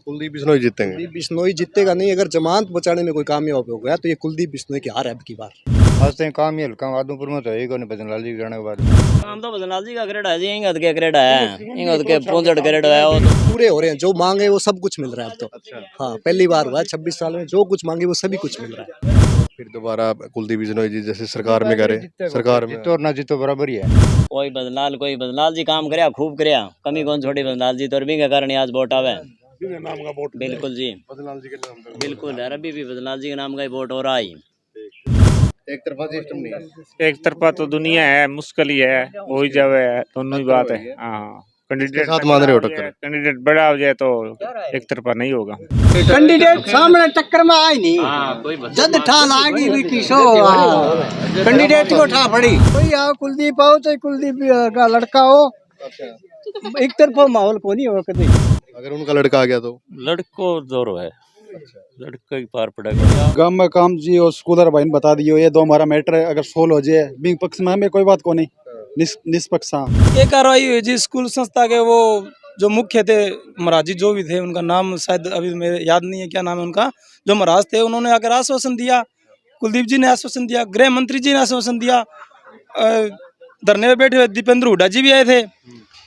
कुलदीप बिश्नोई जीतेंगे। कुलदीप बिश्नोई जीतेगा नहीं, अगर जमानत बचाने में कोई कामयाब हो गया तो ये कुलदीप बिश्नोई की हार है अब की बार। आज तक काम ही हल्का आदमपुर में तो है ही कोई बजनलाल जी जाने के बाद काम तो बजनलाल जी का क्रेड है जी, इंगद के क्रेड है, इंगद के प्रोजेक्ट क्रेड है वो तो पूरे हो रहे हैं, जो मांगे वो सब कुछ मिल रहा है अब तो। हाँ, पहली बार हुआ है 26 साल में, जो कुछ मांगे वो सभी कुछ मिल रहा है। फिर दोबारा कुलदीप बिश्नोई जी जैसे सरकार में करे, सरकार में जीतो और ना जीतो बराबर ही है। कोई बदलाल जी काम करया, खूब करया, कमी कौन छोड़ी बदलाल जी तो अरबी के कारण आज वोट आवे। बिल्कुल जी, बदलाल जी के नाम पे बिल्कुल है, अभी भी बदलाल जी के नाम का ही वोट हो रहा है। एक तरफा सिस्टम नहीं है। एक तरफा तो दुनिया है, मुश्किल ही है, हो ही जावे है, दोनों ही बात है। हाँ, किसके साथ मान रहे हो टक्कर? कैंडिडेट बड़ा हो जाए तो एक तरफा नहीं होगा। कैंडिडेट सामने टक्कर में आए नहीं, जद ठा लागी भी किसो कैंडिडेट को ठा पड़ी। कोई आओ कुलदीप आओ चाहे कुलदीप का लड़का हो, एक तरफा माहौल को नहीं हो कभी। अगर उनका लड़का आ गया तो लड़को जोरो है, लड़का ही पार पड़ेगा। गांव में काम जी और स्कूलर भाई ने बता दियो, ये दो हमारा मैटर अगर सोल्व हो जाए बिंग पक्ष में हमें कोई बात को नहीं, निष्पक्ष। ये कार्रवाई हुई जी, स्कूल संस्था के वो जो मुख्य थे महाराज जी, जो भी थे उनका नाम शायद अभी मेरे याद नहीं है क्या नाम है उनका, जो महाराज थे उन्होंने आकर आश्वासन दिया, कुलदीप जी ने आश्वासन दिया, गृह मंत्री जी ने आश्वासन दिया, धरने में बैठे हुए दीपेंद्र हुड्डा जी भी आए थे,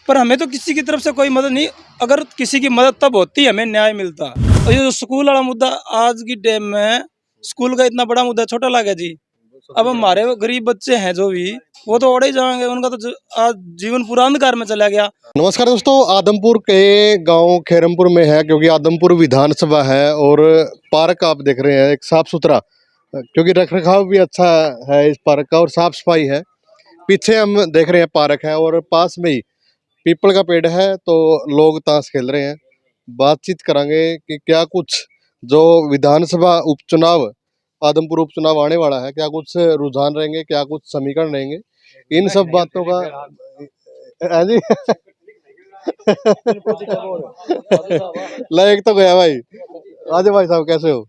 पर हमें तो किसी की तरफ से कोई मदद नहीं। अगर किसी की मदद तब होती हमें न्याय मिलता। और ये जो स्कूल वाला मुद्दा आज की टाइम में, स्कूल का इतना बड़ा मुद्दा छोटा लगा जी। अब हमारे गरीब बच्चे हैं जो भी, वो तो ओढ़े ही जाएंगे, उनका तो आज जीवन पूरा अंधकार में चला गया। नमस्कार दोस्तों, आदमपुर के गांव खैरमपुर में है, क्योंकि आदमपुर विधानसभा है और पार्क आप देख रहे हैं एक साफ सुथरा, क्योंकि रखरखाव भी अच्छा है इस पार्क का और साफ सफाई है। पीछे हम देख रहे हैं पार्क है और पास में ही पीपल का पेड़ है, तो लोग ताश खेल रहे हैं। बातचीत करेंगे कि क्या कुछ जो विधानसभा उपचुनाव, आदमपुर उपचुनाव आने वाला है, क्या कुछ रुझान रहेंगे, क्या कुछ समीकरण रहेंगे, इन सब बातों का हाँ जी। लाइक तो गया भाई। आज भाई साहब कैसे हो?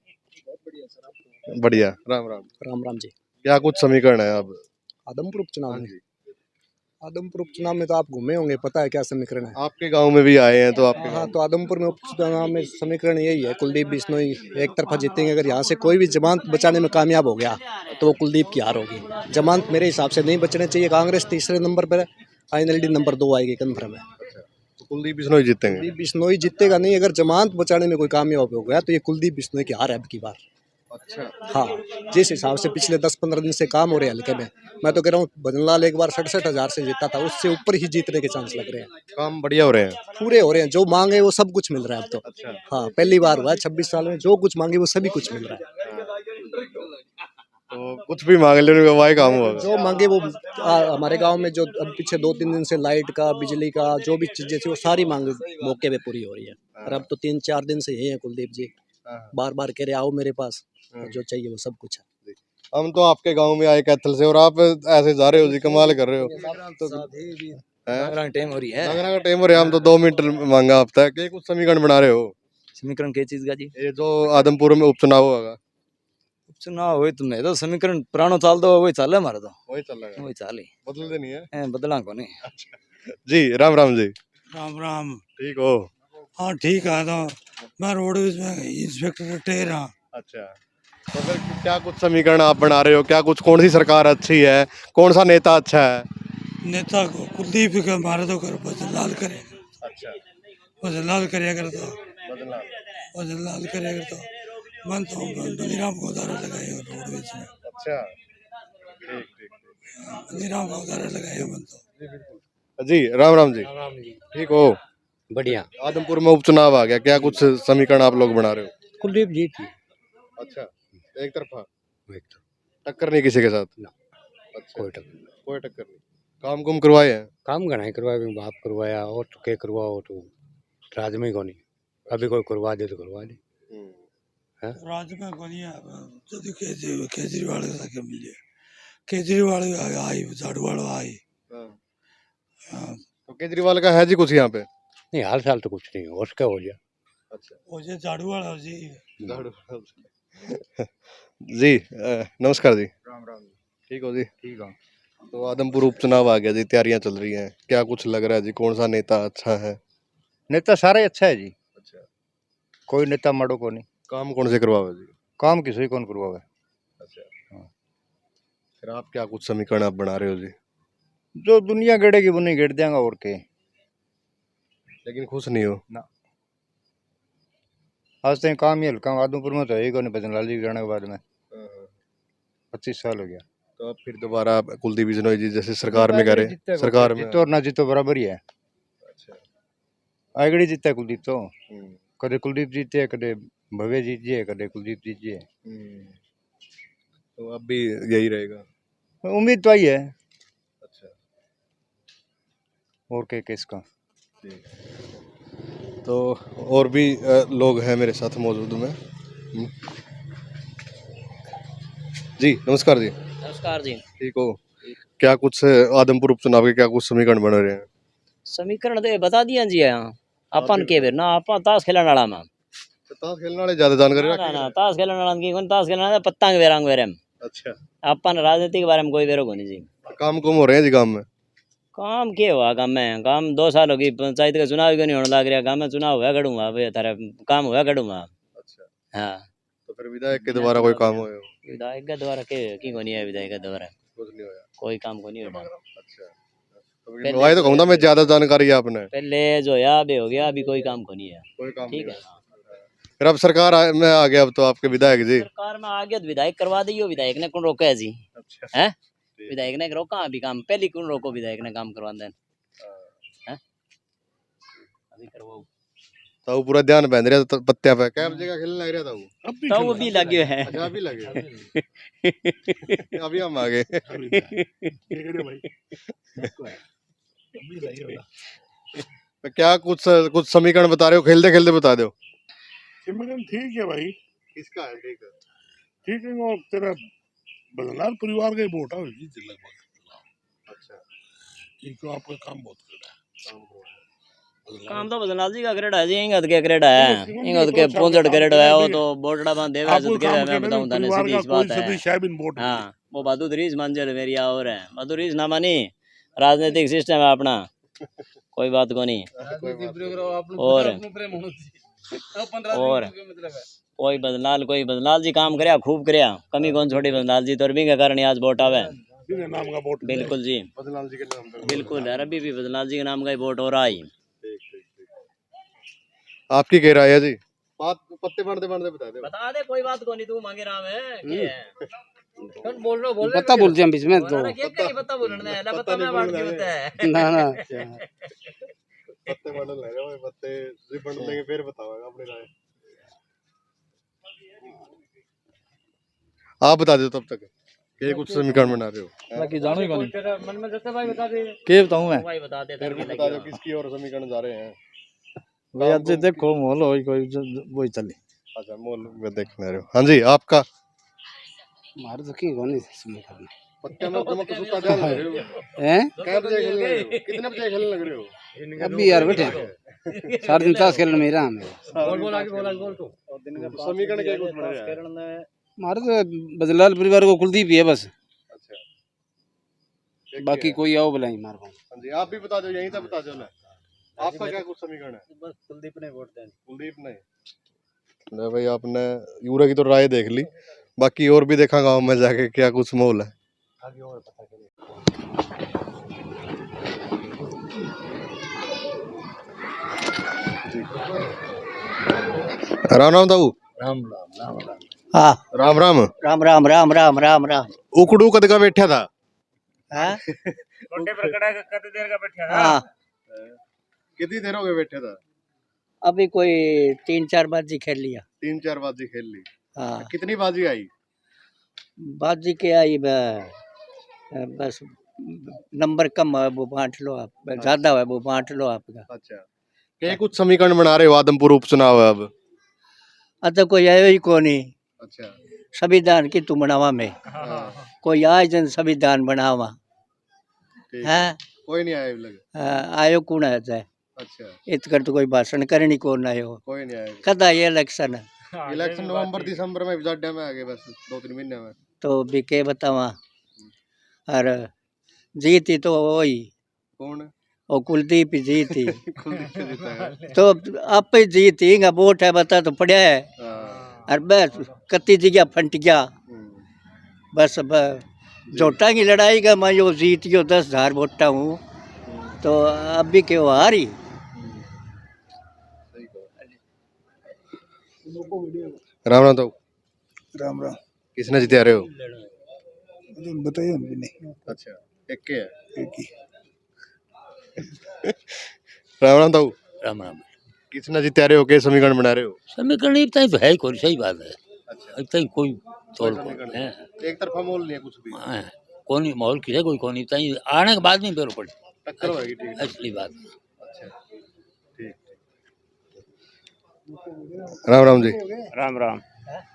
बढ़िया, राम राम। राम राम जी। क्या कुछ समीकरण है अब आदमपुर उपचुनाव में? आदमपुर उपचुनाव में तो आप घूमे होंगे, पता है क्या समीकरण है? आपके गांव में भी आए हैं तो आपके हाँ, तो आदमपुर में उपचुनाव में समीकरण यही है, कुलदीप बिश्नोई एक तरफा जीतेंगे। अगर यहाँ से कोई भी जमानत बचाने में कामयाब हो गया तो वो कुलदीप की हार होगी। जमानत मेरे हिसाब से नहीं बचने चाहिए। कांग्रेस तीसरे नंबर पर है, INLD नंबर 2 आएगी, कन्फर्म है। तो कुलदीप बिश्नोई जीतेंगे। कुलदीप बिश्नोई जीतेगा नहीं, अगर जमानत बचाने में कोई कामयाब हो गया तो ये कुलदीप बिश्नोई की हार है अब की बार। अच्छा, हाँ, जिस हिसाब से पिछले 10-15 दिन से काम हो रहे हैं हल्के में, मैं तो कह रहा हूँ भजनलाल एक बार 67,000 से जीता था, उससे ऊपर ही जीतने के चांस लग रहे हैं। काम बढ़िया हो रहे हैं, पूरे हो रहे हैं, जो मांगे वो सब कुछ मिल रहा है अब तो। अच्छा। हाँ, पहली बार हुआ है 26 साल में, जो कुछ मांगे वो सभी कुछ मिल रहा है। तो कुछ भी मांग लेने का वही काम हुआ। जो मांगे वो हमारे गांव में जो अब पीछे 2-3 दिन से लाइट का, बिजली का, जो भी चीजें थी वो सारी मांग मौके पे पूरी हो रही है। और अब तो 3-4 दिन से यही है कुलदीप जी, बार बार कह रहे आओ मेरे पास, जो चाहिए वो सब कुछ है। हम तो आपके गांव में आए कैथल से और आप ऐसे जा रहे हो जी, कमाल कर रहे हो। टाइम हो रही है, लग रहा टाइम हो रहा है, हम तो 2 मिनट मांगा आपसे कि कुछ समीकरण बना रहे हो। समीकरण किस चीज का जी? ये जो आदमपुर में उपचुनाव होगा, उपचुनाव हुए तो मैं तो समीकरण पुरानो चाल दो वही चाल है हमारा, तो वही चल रहा है, वही चाल बदलते नहीं है है, बदला को नहीं। जी। राम राम जी। राम राम। ठीक हो? हाँ ठीक है, तो मैं रोडवेज में इंस्पेक्टर टेर हाँ। अच्छा, तो फिर क्या कुछ समीकरण आप बना रहे हो, क्या कुछ, कौन सी सरकार अच्छी है, कौन सा नेता अच्छा है? नेता को कुलदीप का मारे तो कर बदलाल करे, अच्छा, बदलाल करे अगर तो बदलाल करे अगर तो मन तो बलिराम को उधारा लगाए रोडवेज में। अच्छा, ठीक ठीक। बलिराम को उधारा लगाए मन तो। जी राम राम जी। ठीक हो? बढ़िया। आदमपुर में उपचुनाव आ गया, क्या कुछ समीकरण आप लोग बना रहे हो? कुलदीप जीत अच्छा, एक तरफा टक्कर नहीं किसी के साथ ना। अच्छा, कोई टक्कर कोई टक्कर नहीं। काम कुम करवाए हैं? काम घना करवाया, बाप करवाया और तो क्या करवाओ, तो राज में को नहीं, अभी कोई करवा दे तो करवा दे। राज में को नहीं जब केजरीवाल के मिल जाए, केजरीवाल आई, झाड़ू वाला आई। तो केजरीवाल का है जी कुछ यहाँ पे? नहीं, हाल साल तो कुछ नहीं हो, उसका हो गया। अच्छा, वो जो झाड़ू वाला जी। जी नमस्कार जी। राम राम। ठीक हो जी? ठीक है। तो आदमपुर उपचुनाव आ गया जी, तैयारियां चल रही हैं, क्या कुछ लग रहा है जी, कौन सा नेता अच्छा है? नेता सारा ही अच्छा है जी। अच्छा, कोई नेता माड़ो को नहीं, काम कौन से करवावे जी? काम किसी कौन करवावे। फिर आप क्या कुछ समीकरण आप बना रहे हो जी? जो दुनिया गेड़ेगी वो नहीं गेड़ देंगे और के। लेकिन खुश नहीं हो? आज तक काम ही हल्का आदमपुर में तो है ही को नहीं, बजनलाल जी के जाने के बाद में 25 साल हो गया। तो अब फिर दोबारा आप कुलदीप बिश्नोई जी जैसे सरकार में करे, सरकार में जीतो और ना जीतो बराबर ही है। अच्छा। आगड़ी जीता है कुलदीप तो, हम्म, कदे कुलदीप जीते, कदे भव्य जीत जाए, कदे कुलदीप जीत जाए। तो अब भी यही रहेगा? उम्मीद तो आई है। अच्छा। और के किसका। तो और भी लोग हैं मेरे साथ मौजूद में। जी नमस्कार जी। नमस्कार जी। ठीक हो? क्या कुछ आदमपुर उपचुनाव के क्या कुछ समीकरण बन रहे हैं? समीकरण तो बता दिया जी हाँ। अपन के बेर ना अपन ताश खेलने वाला में तो ताश खेलने वाले ज्यादा जानकारी ना रखेंगे। ना ताश खेलने वाला की कौन ताश खेलने वाला पत्ता के बेरंग बेरे में। अच्छा। अपन राजनीति के बारे में कोई बेरो को नहीं जी। काम कुम हो रहे हैं जी गांव में? काम के हुआ काम में काम 2 साल होगी पंचायत का चुनाव क्यों नहीं होने लग रहा। गाँव में चुनाव हुआ करूँगा अभी थारे काम हुआ करूँगा। अच्छा। हाँ तो फिर विधायक के द्वारा कोई काम होए? विधायक के द्वारा के की को नहीं है विधायक के द्वारा कुछ नहीं होया। कोई काम को नहीं होता। अच्छा। तो वही तो कहूँगा मैं, ज्यादा जानकारी है आपने। पहले जो है अभी हो गया अभी कोई काम को नहीं है। कोई काम ठीक नहीं है। होया। फिर अब सरकार में आ गया, अब तो आपके विधायक जी। सरकार में आ गया तो विधायक करवा दियो। विधायक ने कौन रोका है जी? अच्छा। हैं? विधायक ने रोका अभी काम? पहले कौन रोको विधायक ने काम करवा दें? हैं? अभी करवाओ। तो वो पूरा ध्यान बंद रहा था पत्तिया पे, क्या जगह खेलने लग रहा था वो? तो वो भी लगे है। अच्छा अभी लगे। अभी हम आ गए। तो क्या कुछ कुछ समीकरण बता रहे हो, खेलते खेलते बता दो। समीकरण ठीक है भाई, किसका है? ठीक है। ठीक है। वो तेरा बदलाल परिवार का ही वोट है लगभग। अच्छा। इनको आपका काम बहुत कर रहा है। काम तो बदलाल जी का क्रेड है जी। इंगत के क्रेड है, इंगत के पोंजड़ क्रेड है। वो तो बोटड़ा बांध देवे आपको जद के काम मैं करने बताऊं में थाने परिवार सीधी का सी कोई बात है। सदस्य है भी वोट नहीं। हाँ वो बहादुरीज मंजर मेरी और है। बहादुरीज ना मानी राजनीतिक सिस्टम है अपना, कोई बात को नहीं। और कोई बदलाल जी काम करया खूब करया, कमी कौन छोड़ी बदलाल जी तो अरबी के कारण आज वोट आवे। बिना नाम का वोट बिल्कुल जी बदलाल जी के नाम पे। बिल्कुल है। अभी भी बदलाल जी के नाम का ही वोट हो रहा है। आपकी क्या राय है जी? बात पत्ते बांधते बांधते बता दे। बता दे कोई बात को नहीं। तू मांगे राम है क्या है? बोल पता बोलते हैं बीच में तो पता बोलने है पता मैं बांट के होता है ना ना पत्ते बांधने लग रहे हो, पत्ते रिबन लेंगे फिर बताओगे अपनी राय। आप बता दो तब तक ये कुछ समीकरण बना रहे हो। बाकी जानो ही कौन मन में जैसे भाई बता दे। के बताऊं मैं भाई बता दे फिर बता दो किसकी और समीकरण जा रहे हैं। भाई आज देखो मोल होई कोई वही चले। अच्छा मोल में देखने रहे हो। हाँ जी आपका? मार तो की कौन समय करना पत्ते में तुम तो सुता ध्यान लग रहे हो। हैं कै बजे खेलने लग रहे हो? कितने बजे खेलने लग रहे हो? अभी यार बैठे 4 दिन ताश खेलने में रहा मैं। बोल आगे तो समीकरण क्या कुछ बन रहा है? मारे तो बदलाल परिवार को कुलदीप ही है बस, अच्छा। बाकी कोई आओ बुलाई मार को। हाँ जी आप भी बता दो, यहीं से बता दो ना। आपका क्या कुछ समीकरण है? बस कुलदीप ने वोट देना। कुलदीप नहीं भाई, आपने यूरा की तो राय देख ली, बाकी और भी देखा गाँव में जाके क्या कुछ मोल है। राम राम ताऊ। हाँ राम राम। राम राम राम राम राम राम। उकड़ू कद का बैठा था? हाँ कोटे पर खड़ा है, कितनी देर का बैठा है? हाँ कितनी देर हो गई बैठे था? अभी कोई 3-4 बाजी खेल लिया। 3-4 बाजी खेल ली। हाँ कितनी बाजी आई? बाजी के आई बस नंबर कम है वो बांट लो आप, ज्यादा है वो बांट लो आपका। अच्छा। क्या कुछ समीकरण बना रहे हो? आदमपुर उपचुनाव है अब। अच्छा कोई आयो ही को नहीं। अच्छा। संविधान की तू बनावा में कोई आए जन संविधान बनावा ठीक। है कोई नहीं आया लगे। आयो कौन है जाए? अच्छा। इतकर तो कोई भाषण करनी कौन आयो? कोई नहीं आया। कदा ये इलेक्शन है इलेक्शन नवंबर दिसंबर में जाड्या में आ गए, बस 2-3 महीने में। तो भी के बतावा। और जीती तो वही कौन? और कुलदीप ही जीती तो आप ही जीतीगा वोट है बता तो पड़ा है और बस कत्ती जगह फंट गया बस जोटा की लड़ाई का मैं जो जीत गयो 10,000 वोटा हूँ तो अभी क्यों हारी राम राम तो राम राम किसने जिता रहे हो? बताइए हम भी नहीं अच्छा, एक के है। एक ही राम राम तो राम राम किसने जिता रहे हो? के समीकरण बना रहे हो? समीकरण इतना ही तो है ही कोई सही बात है इतना ही कोई तोड़ को है एक तरफा मोल नहीं है कुछ भी। हाँ, कौन ही माहौल किसे कोई कौन इतना ही आने के बाद में बेरो पड़े टक्कर होगी। ठीक है। असली बात राम राम जी, राम राम।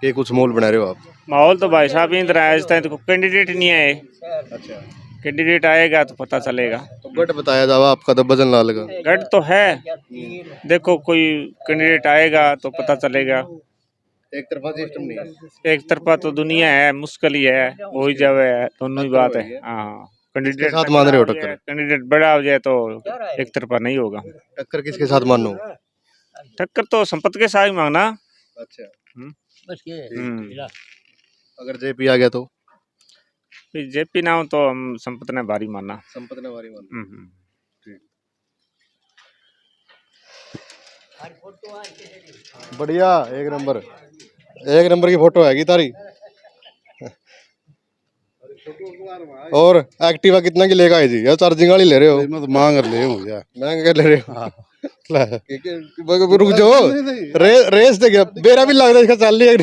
के कुछ मोल बना रहे हो आप? माहौल तो भाई साहब इंद्र है, इस टाइम तो कैंडिडेट नहीं आए। अच्छा, कैंडिडेट आएगा तो पता चलेगा। तो गढ़ बताया जावा आपका तो भजन लाल का। गढ़ तो है, देखो कोई कैंडिडेट आएगा तो पता चलेगा। एक तरफा सिस्टम नहीं है। एक तरफा तो दुनिया है, मुश्किल ही है, हो ही जावे है, दोनों ही बात है। हाँ, कैंडिडेट साथ मान रहे हो टक्कर? कैंडिडेट बड़ा हो जाए तो एक तरफा नहीं होगा। टक्कर किसके साथ मानो? टक्कर तो संपत्ति के साथ ही मांगना। अच्छा, बस ये अगर जेपी आ गया तो? जेपी ना हो तो हम संपत्ति ने भारी मानना। संपत्ति ने भारी मानो। बढ़िया, एक नंबर की फोटो हैगी तारी। और एक्टिवा कितना की लेगा है जी? या चार्जिंग वाली ले रहे हो? मैं तो मांग ले हूँ यार। महंगा ले रहे हो? रुक जाओ, रेस दे गया बेरा भी लग रहा है इसका चाल लिया।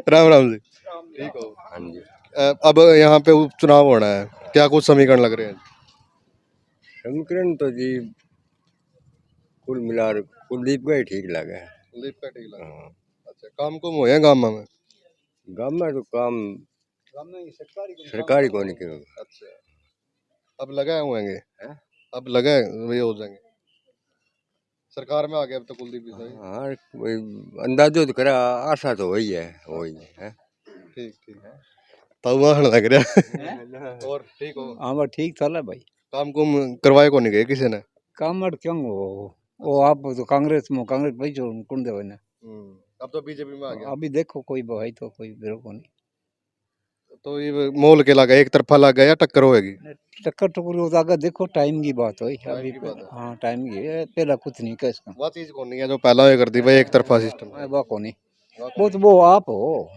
राम राम जी, ठीक हो? हाँ जी। अब यहाँ पे उपचुनाव होना है, क्या कुछ समीकरण लग रहे हैं? समीकरण तो जी कुल मिला कुलदीप का ही ठीक लगा है। कुलदीप का ठीक लगा। अच्छा, काम कुम हो गाँव में? गाँव में तो काम सरकारी को नहीं करेगा। अच्छा, अब लगाए होंगे? अब लगाए वही हो जाएंगे सरकार में आ गया अब तो कुलदीप भी सही। हाँ, वही अंदाजो तो करा, आशा तो वही है ठीक ठीक है, तो वहाँ लग रहा। और ठीक हो? हाँ बस ठीक था भाई काम कुम करवाए को नहीं गए किसी ने? काम क्यों हो वो आप तो कांग्रेस भाई जो कौन दे ना अब तो बीजेपी में आ गया। अभी देखो कोई भाई तो कोई बेरो को नहीं तो ये मोल के लगा, एक तरफा लगा या टक्कर होएगी? टक्कर टक्कर आगे देखो टाइम की बात हुई अभी। की बात है। हाँ टाइम की है, पहला कुछ नहीं का इसका वो चीज कौन नहीं है जो पहला ये कर दी भाई एक तरफा सिस्टम। वो को नहीं वो तो वो आप हो।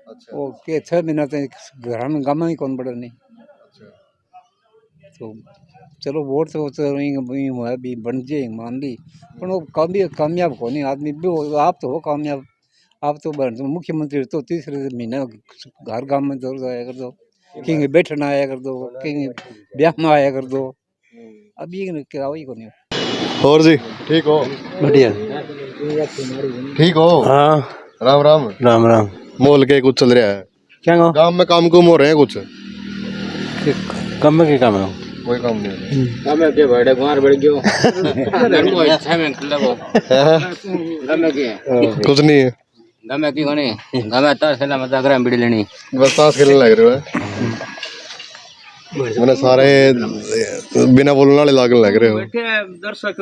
अच्छा, वो के 6 महीना तक घर में गामा ही कौन बड़ा नहीं तो चलो वोट तो हुआ भी बन जाए मान ली पर वो कामयाब को नहीं आदमी भी आप तो हो कामयाब। आप तो मुख्यमंत्री तो तीसरे महीने घर गांव में दौड़ जाया कर दो कहीं बैठना आया कर दो कहीं ब्याह में आया कर दो अब ये क्या वही को नहीं। और जी ठीक हो? बढ़िया ठीक हो? हाँ राम राम। राम राम मोल के कुछ चल रहा है क्या गांव में? काम कुम हो रहे हैं कुछ? कम के काम है कोई काम नहीं गमे के बड़े गुआर बढ़ गयो गरमो इच्छा में लगो गमे के कुछ नहीं है। गमे की कोनी गमे तार सेला मत ग्राम बिड़ी लेनी बस ताश खेलने लग रहे हो? मैंने सारे बिना बोलने वाले लागने लग रहे हो। दर्शक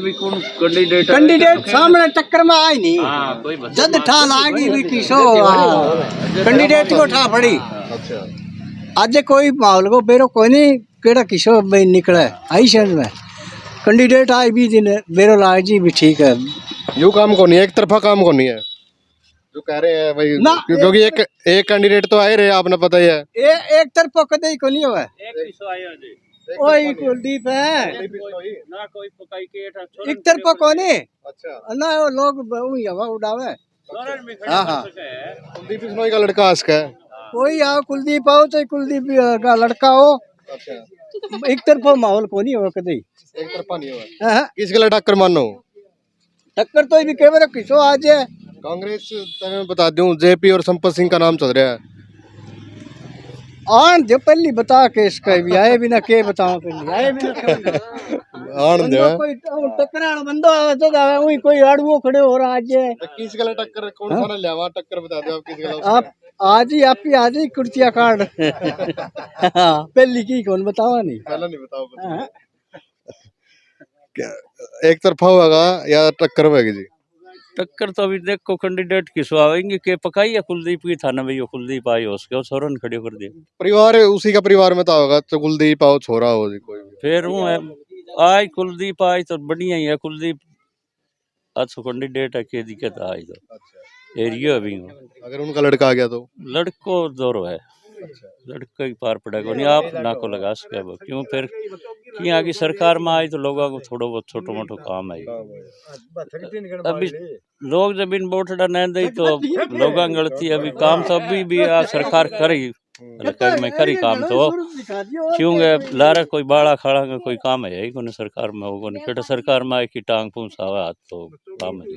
भी कौन कैंडिडेट कैंडिडेट सामने टक्कर में आई नहीं जद ठा लागी भी किसो कैंडिडेट को ठा पड़ी। अच्छा, आज कोई माहौल को बेरो कोई नहीं केड़ा किसो भाई निकले आई शहर में कैंडिडेट आई भी दिन बेरो लाग जी भी ठीक है। यू काम को नहीं है, एक तरफा काम को नहीं है जो कह रहे हैं भाई ना, क्योंकि एक कैंडिडेट तो आए रहे आपने पता ही है। एक तरफा कदे ही को नहीं हुआ ओए कुलदीप है ना कोई पकाई के एक तरफा को नहीं। अच्छा, ना वो लोग वही हवा उड़ावे। हाँ हाँ कुलदीप बिश्नोई का लड़का आस्का है। कोई आओ कुलदीप आओ तो कुलदीप का लड़का हो। अच्छा, एक तरफा माहौल को नहीं हुआ कदे एक तरफा नहीं हुआ। किसके लिए टक्कर मानो? टक्कर तो भी कह किसो आज है कांग्रेस मैं बता दूं जेपी और संपत सिंह का नाम चल रहा है। आन जो पहली बता के इसका भी आए बिना के बताऊं पहली आए बिना आन दे कोई टकराल बंदा तो वही कोई आड़वो खड़े हो रहा आज किसके लिए टक्कर कौन सा ना लेवा टक्कर बता दो आप किसके लिए? आप आज ही आप ही आज ही कुर्सियां काट पहली की कौन बतावा नहीं। पहला नहीं बताओ क्या एक तरफा होगा या टक्कर होगी जी? टक्कर तो अभी देखो कैंडिडेट किसको आएंगे के पकाई है कुलदीप की थाना भाई कुलदीप आई हो उसके छोरन खड़े कर दिए परिवार उसी का परिवार में तो होगा, तो कुलदीप आओ छोरा हो जी कोई भी। फिर हूँ है आज कुलदीप आई तो बढ़िया ही है कुलदीप अच्छा कैंडिडेट है के दिक्कत आई तो एरियो अभी हूँ अगर उनका लड़का आ गया तो लड़को दौरो है लड़का ही पार पड़ेगा नहीं आप ना को लगा सके वो क्यों फिर कि आगे सरकार में आई तो लोगों को थोड़ा बहुत छोटो मोटो काम है अभी लोग जब इन वोट नहीं दे तो लोगों की गलती है अभी काम तो अभी भी आ सरकार करी हल्का में करी काम तो क्यों लारा कोई बाड़ा खाड़ा का कोई काम है ही कोई सरकार में होगा नहीं केटा सरकार में आए कि टांग पूंछ आवा हाथ तो काम है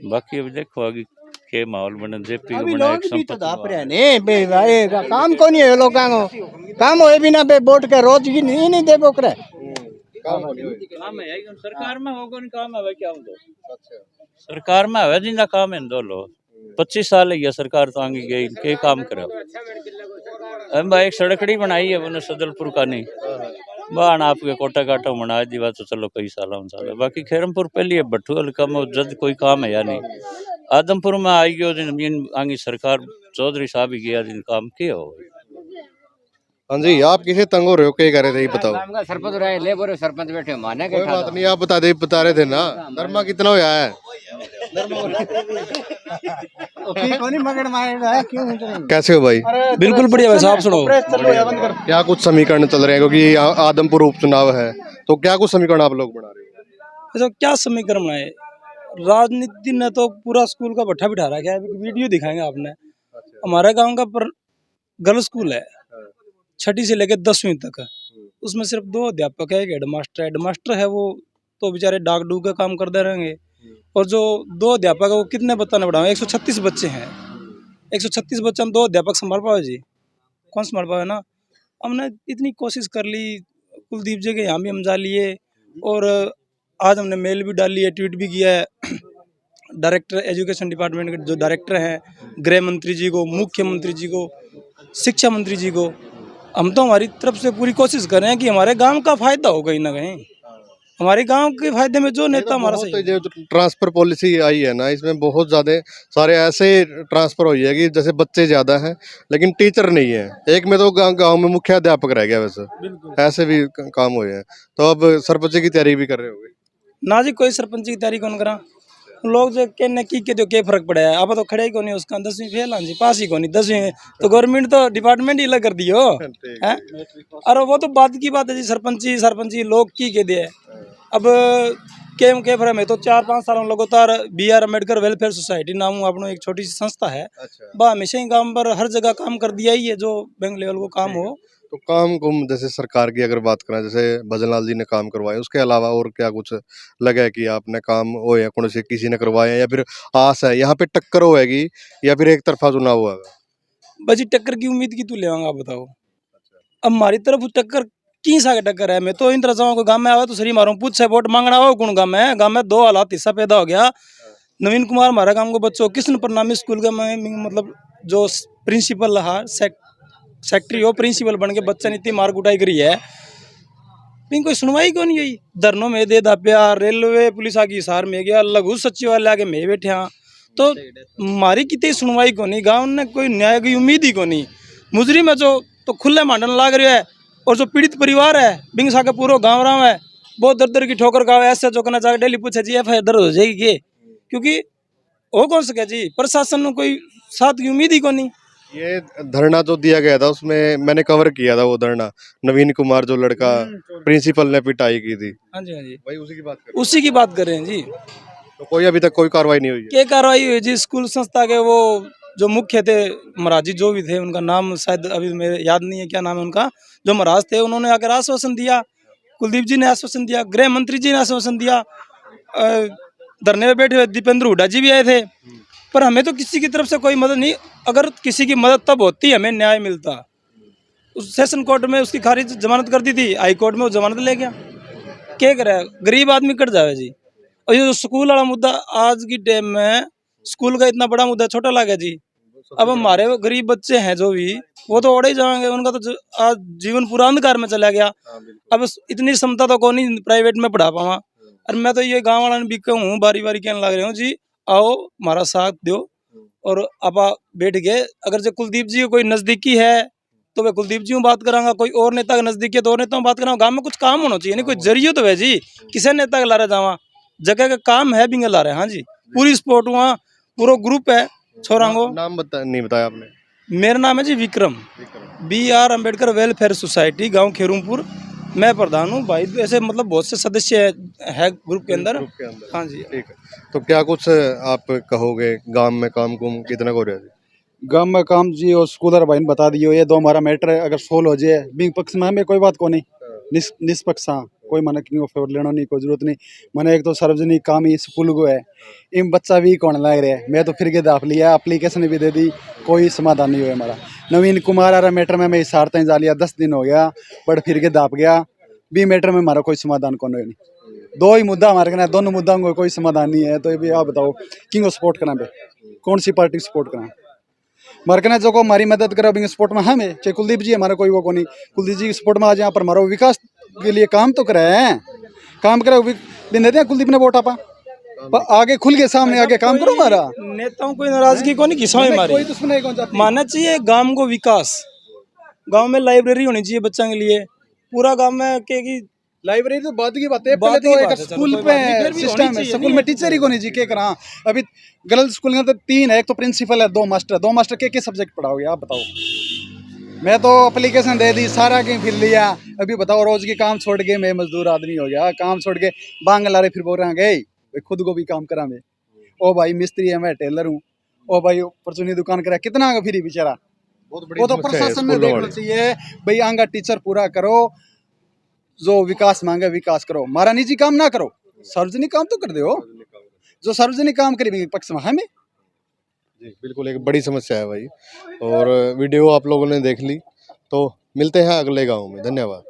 बाकी अभी देखो आगे के माहौल बने जेपी अभी को बना लोग एक भी तो संपत्ति दाप रहे ने बे भाई काम को नहीं है लोगों को काम होए बिना बे वोट के रोज की नहीं दे बोकरे काम है सरकार में होगा नहीं काम है क्या हो सरकार में है जिंदा काम है दो लो 25 साल है सरकार तो आगे गई के काम करे हम भाई एक सड़कड़ी बनाई है उन्हें सदलपुर का नहीं बाण आपके कोटा काटा बना दी बात तो चलो कई साल बाकी खैरमपुर पहले भट्टू हल्का में जद कोई काम है या नहीं आदमपुर में आई गयो जमीन आगे सरकार चौधरी साहब ही गया जिन काम किया हो हाँ जी आप किसे तंग हो रहे हो क्या कर रहे थे ये बताओ? सरपंच रहे ले बोरे सरपंच बैठे माने कोई बात नहीं आप बता रहे थे ना धर्मा कितना होया है कोनी मगड़ मारेगा है क्यों कैसे हो भाई? बिल्कुल बढ़िया भाई साहब सुनो क्या कुछ समीकरण चल रहे हैं क्योंकि आदमपुर उपचुनाव है तो क्या कुछ समीकरण आप लोग बना रहे हो? ऐसा क्या समीकरण है राजनीति ने तो पूरा स्कूल का भट्ठा बिठा रखा है वीडियो दिखाएंगे आपने हमारे गांव का गर्ल स्कूल है 6ठी से लेकर 10वीं तक उसमें सिर्फ 2 अध्यापक है एक हेडमास्टर है वो तो बेचारे डाक डूक का काम करते रहेंगे और जो 2 अध्यापक है वो कितने बताने पड़ा 136 बच्चे हैं 136 बच्चे हम 2 अध्यापक संभाल पाओ जी कौन संभाल पाओ ना हमने इतनी कोशिश कर ली कुलदीप जी के यहाँ भी हम जा लिए और आज हमने मेल भी डाली है ट्वीट भी किया है डायरेक्टर एजुकेशन डिपार्टमेंट के जो डायरेक्टर हैं गृह मंत्री जी को मुख्यमंत्री जी को शिक्षा मंत्री जी को हम तो हमारी तरफ से पूरी कोशिश कर रहे हैं कि हमारे गांव का फायदा हो कहीं ना कहीं हमारे गांव के फायदे में जो नेता हमारा सही जो ट्रांसफर पॉलिसी आई है ना इसमें बहुत ज्यादा सारे ऐसे ट्रांसफर हुई है कि जैसे बच्चे ज्यादा हैं लेकिन टीचर नहीं है एक में तो गांव में मुख्य अध्यापक रह गया वैसे ऐसे भी काम हुए हैं तो अब सरपंच की तैयारी भी कर रहे होगे ना जी कोई सरपंच की तैयारी कौन करा लोग जो कहने की के जो क्या फर्क पड़ा है अब तो खड़े ही कोनी उसका 10वीं फेल हाँ जी पास ही कोनी 10वीं में तो गवर्नमेंट तो डिपार्टमेंट ही अलग कर दियो है अरे वो तो बात की बात है जी सरपंची लोग की के दे अब के फर्क में तो 4-5 साल लगातार BR अम्बेडकर वेलफेयर सोसाइटी नाम अपना एक छोटी सी संस्था है वह हमेशा ही काम पर हर जगह काम कर दिया ही है जो बैंक लेवल को काम हो तो काम को जैसे सरकार की अगर बात करें जैसे भजनलाल जी ने काम करवाए उसके अलावा और क्या कुछ लगा कि आपने काम हो या कौन से किसी ने करवाए या फिर आस है यहाँ पे टक्कर होएगी या फिर एक तरफा चुनाव होगा? बजी टक्कर की उम्मीद की तू ले आप बताओ अब हमारी तरफ टक्कर की सा टक्कर है मैं तो इन तरह जाऊँ गाँव में आवा तो सरी मारूँ पूछ से वोट मांगना हो कौन गाँव में 2 हालात हिस्सा पैदा हो गया नवीन कुमार हमारा गाँव को बच्चों कृष्ण प्रणामी स्कूल का मतलब जो प्रिंसिपल रहा सेक्रेटरी हो प्रिंसिपल बन के बच्चा ने इतनी मार कुटाई करी है लेकिन कोई सुनवाई क्यों नहीं हुई धरनों में दे दाप्या रेलवे पुलिस आगे हिसार में गया लघु सचिवालय आगे मैं बैठे हाँ तो हमारी कितनी सुनवाई को नहीं गाँव ने कोई न्याय की उम्मीद ही को नहीं मुजरी में जो तो खुले मांडन लाग रहा है और जो पीड़ित परिवार है बिंगसा के पूरा गाँव राव है बहुत दर दर की ठोकर गाँव ऐसे जो कहना चाहे डेली पूछे जी FIR दर्ज हो जाएगी के क्योंकि वो कौन सके जी प्रशासन में कोई साथ की उम्मीद ही को नहीं ये धरना जो दिया गया था उसमें मैंने कवर किया था वो धरना नवीन कुमार जो लड़का प्रिंसिपल ने पिटाई की थी हाँ जी भाई उसी की बात कर रहे हैं जी तो कोई अभी तक कोई कार्रवाई नहीं हुई है? क्या कार्रवाई हुई जी स्कूल संस्था के वो जो मुख्य थे महाराज जी जो भी थे उनका नाम शायद अभी मेरे याद नहीं है क्या नाम है उनका जो महाराज थे उन्होंने आकर आश्वासन दिया कुलदीप जी ने आश्वासन दिया गृह मंत्री जी ने आश्वासन दिया धरने में बैठे हुए दीपेंद्र हुड्डा जी भी आए थे पर हमें तो किसी की तरफ से कोई मदद नहीं अगर किसी की मदद तब होती हमें न्याय मिलता उस सेशन कोर्ट में उसकी खारिज जमानत कर दी थी हाई कोर्ट में वो जमानत ले गया क्या करे गरीब आदमी कट जावे जी और ये जो स्कूल वाला मुद्दा आज की टाइम में स्कूल का इतना बड़ा मुद्दा छोटा लगा जी अब हमारे वो गरीब बच्चे हैं जो भी, वो तो ओढ़े ही जाएंगे, उनका तो आज जीवन पूरा अंधकार में चला गया। अब इतनी क्षमता तो कौन नहीं प्राइवेट में पढ़ा पावा। और मैं तो ये गांव वाला भी कहूँ, बारी बारी कहने लग रहा हूँ जी, आओ हमारा साथ दो और आप बैठ गए। अगर जो कुलदीप जी कोई नजदीकी है तो मैं कुलदीप जी बात करांगा, कोई और नेता के नजदीकी है तो और नेता बात करांगा। गांव में कुछ काम होना चाहिए, नहीं कोई जरिए तो है जी, किसी नेता के ला रहे जावा, जगह का काम है भी ला रहे। हाँ जी, पूरी सपोर्ट, वहाँ पूरा ग्रुप है छोरांगो। नाम नहीं बताया आपने। मेरा नाम है जी Vikram, BR Ambedkar welfare society, गांव खेरूमपुर। मैं प्रधान हूँ भाई। ऐसे मतलब बहुत से सदस्य है ग्रुप के अंदर। हाँ जी, ठीक है। तो क्या कुछ आप कहोगे, गांव में काम कुम कितना हो रहा है? गांव में काम जी और स्कूलर भाई ने बता दियो, ये दो हमारा मैटर है, अगर सोल्व हो जाए बिंग पक्ष में हमें कोई बात को नहीं, निष्पक्ष। हाँ, कोई मना क्यों फेवर लेना नहीं, कोई जरूरत नहीं। मैंने एक तो सार्वजनिक काम ही स्कूल को है, इन बच्चा भी कौन लग रहा है। मैं तो फिर के दाप लिया, एप्लीकेशन भी दे दी, कोई समाधान नहीं हुआ हमारा। नवीन कुमार आ रहा मैटर में मैं इशारतें जा लिया, 10 दिन हो गया, बट फिर के दाप गया भी मैटर में हमारा कोई समाधान कौन नहीं। दो ही मुद्दा हमारे कहना, दोनों मुद्दा में कोई समाधान नहीं है। तो ये भी आप बताओ किंग सपोर्ट करना पे, कौन सी पार्टी सपोर्ट करना। हमारे कहना जो को हमारी मदद करा बिंग सपोर्ट में हमें, चाहे कुलदीप जी हमारा कोई वो को नहीं, कुलदीप जी की सपोर्ट में आज यहाँ पर हमारा विकास के लिए काम तो करे हैं, काम करे भी देते हैं कुलदीप ने वोट आपा, पर आगे खुल के सामने आगे काम करो। हमारा नेताओं कोई नाराजगी को नहीं, किसी में कोई दुश्मनी कौन चाहती। मानना चाहिए गांव को विकास। गांव में लाइब्रेरी होनी चाहिए बच्चों के लिए, पूरा गांव में की लाइब्रेरी तो बाद की बात है, पहले तो एक स्कूल पे सिस्टम है, स्कूल में टीचर ही को नहीं जी के करा। अभी गर्ल्स स्कूल में तो 3 है, एक तो प्रिंसिपल है, 2 मास्टर के सब्जेक्ट पढ़ाओगे आप बताओ। मैं तो एप्लीकेशन दे दी, सारा कहीं फिर लिया, अभी बताओ रोज के काम छोड़ के मैं मजदूर आदमी हो गया, काम छोड़ के बांग ला रहे, फिर बोल रहे गए खुद को भी काम करा मैं। ओ भाई मिस्त्री है, मैं टेलर हूँ, ओ भाई परचूनी दुकान करा, कितना फिर बेचारा। वो तो प्रशासन ने देखना चाहिए भाई, आंगा टीचर पूरा करो, जो विकास मांगे विकास करो, हमारा निजी काम ना करो, सार्वजनिक काम तो कर दो। जो सार्वजनिक काम करेंगे पक्ष में हमें। जी बिल्कुल, एक बड़ी समस्या है भाई। और वीडियो आप लोगों ने देख ली, तो मिलते हैं अगले गांव में। धन्यवाद।